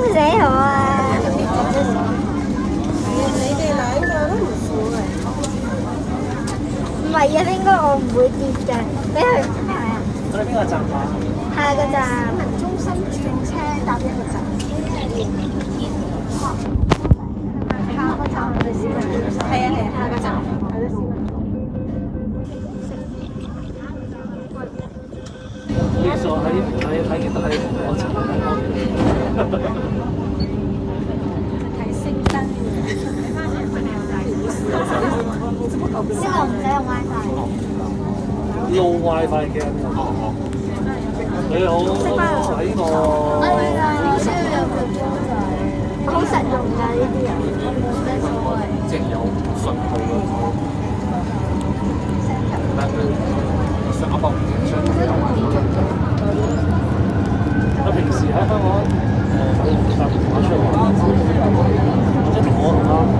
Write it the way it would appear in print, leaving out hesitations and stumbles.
死我啊！你哋兩個都唔少嘅。唔係啊，應該我唔會跌嘅，俾佢係啊。我哋邊個站啊？下個站。市民中心轉車搭一個站。下個站係市民中心。係啊，下個站係咯，市民中心。呢個喺幾多喺我層睇星燈呢個唔使用 WiFi。撈 WiFi 嘅。你好，喺個。我需要有個鐘仔，好實用㗎呢啲人，冇咩所謂。即係有信號咯。但係300蚊張有我平時喺香港搭電話出去玩，即係我同